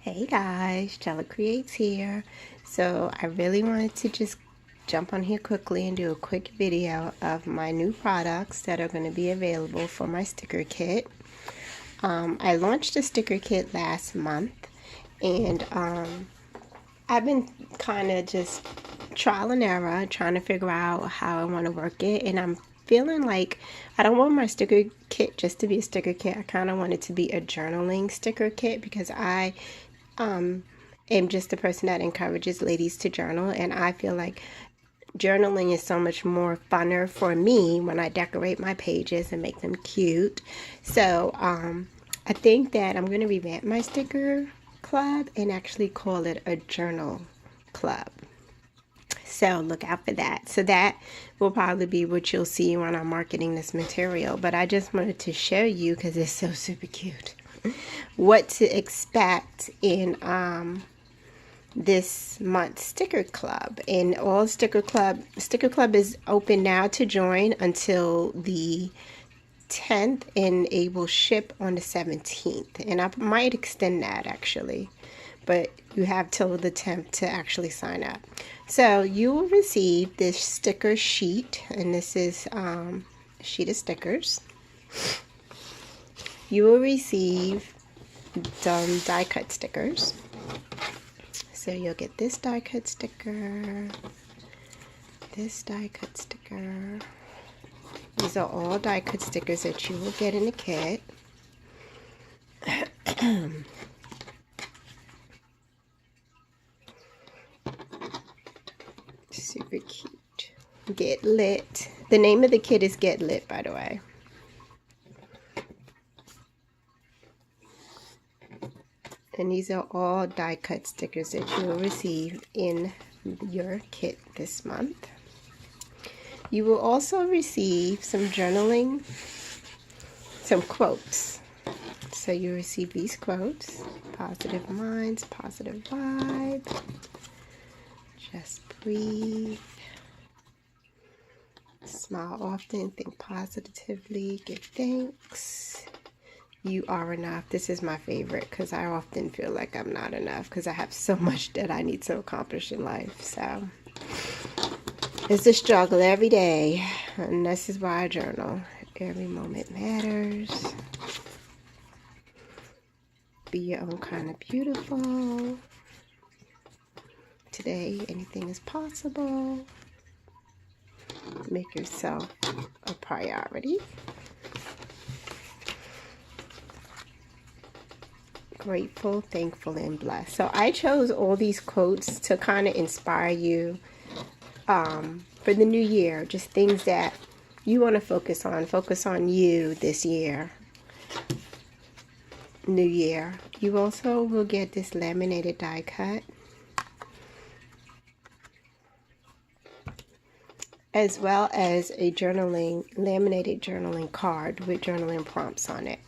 Hey guys, Chelacreates here. So I really wanted to just jump on here quickly and do a quick video of my new products that are going to be available for my sticker kit. I launched a sticker kit last month, and I've been kind of just trial and error trying to figure out how I want to work it, and I'm feeling like I don't want my sticker kit just to be a sticker kit. I kind of want it to be a journaling sticker kit because I am just the person that encourages ladies to journal, and I feel like journaling is so much more funner for me when I decorate my pages and make them cute. So I think that I'm going to revamp my sticker club and actually call it a journal club. So look out for that. So that will probably be what you'll see when I'm marketing this material. But I just wanted to show you, because it's so super cute, what to expect in this month's sticker club. And all sticker club is open now to join until the 10th, and it will ship on the 17th. And I might extend that actually, but you have till the 10th to actually sign up. So you will receive this sticker sheet, and this is a sheet of stickers. You will receive some die cut stickers. So you'll get this die cut sticker, this die cut sticker. These are all die cut stickers that you will get in the kit. Super cute. Get Lit. The name of the kit is Get Lit, by the way. And these are all die cut stickers that you will receive in your kit this month. You will also receive some journaling, some quotes. So you receive these quotes: positive minds, positive vibe, just breathe, smile often, think positively, give thanks, you are enough. This is my favorite because I often feel like I'm not enough because I have so much that I need to accomplish in life. So it's a struggle every day, and this is why I journal. Every moment matters. Be your own kind of beautiful. Today, anything is possible. Make yourself a priority. Grateful, thankful, and blessed. So I chose all these quotes to kind of inspire you for the new year. Just things that you want to focus on. Focus on you this year. New year. You also will get this laminated die cut, as well as a laminated journaling card with journaling prompts on it.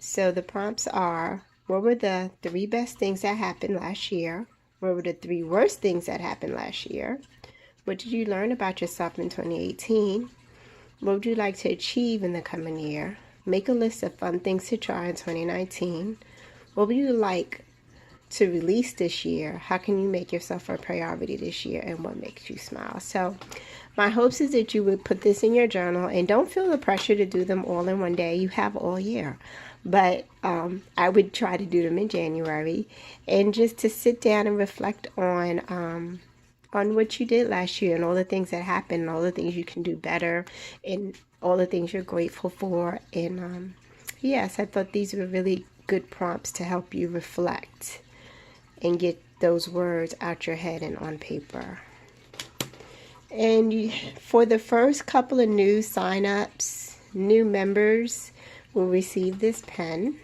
So the prompts are: what were the 3 best things that happened last year? What were the 3 worst things that happened last year? What did you learn about yourself in 2018? What would you like to achieve in the coming year? Make a list of fun things to try in 2019. What would you like to release this year? How can you make yourself a priority this year, and what makes you smile? So my hopes is that you would put this in your journal, and don't feel the pressure to do them all in one day. You have all year. But I would try to do them in January, and just to sit down and reflect on what you did last year, and all the things that happened, and all the things you can do better, and all the things you're grateful for. And yes, I thought these were really good prompts to help you reflect and get those words out your head and on paper. And for the first couple of new sign-ups, new members will receive this pen.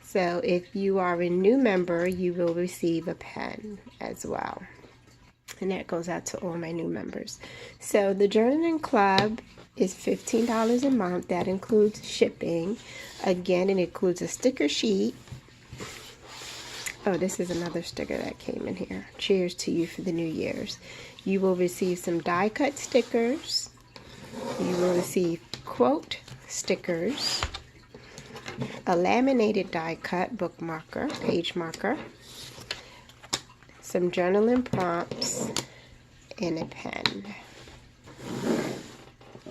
So if you are a new member, you will receive a pen as well. And that goes out to all my new members. So the journaling club is $15 a month. That includes shipping. Again, it includes a sticker sheet. Oh, this is another sticker that came in here. Cheers to you for the New Year's. You will receive some die cut stickers. You will receive quote stickers. a laminated die cut book marker, page marker, some journaling prompts, and a pen.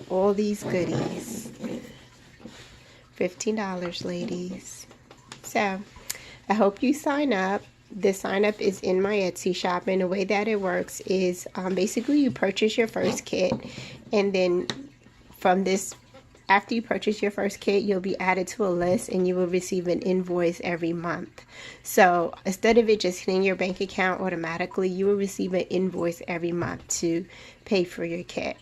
All these goodies. $15, ladies. So I hope you sign up. The sign up is in my Etsy shop, and the way that it works is basically you purchase your first kit, and then from this, after you purchase your first kit, you'll be added to a list and you will receive an invoice every month. So instead of it just hitting your bank account automatically, you will receive an invoice every month to pay for your kit,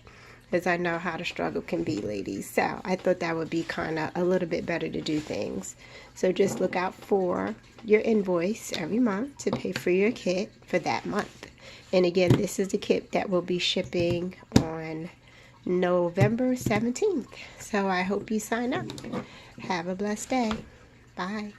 because I know how the struggle can be, ladies. So I thought that would be kind of a little bit better to do things. So just look out for your invoice every month to pay for your kit for that month. And again, this is the kit that will be shipping on November 17th. So I hope you sign up. Have a blessed day. Bye.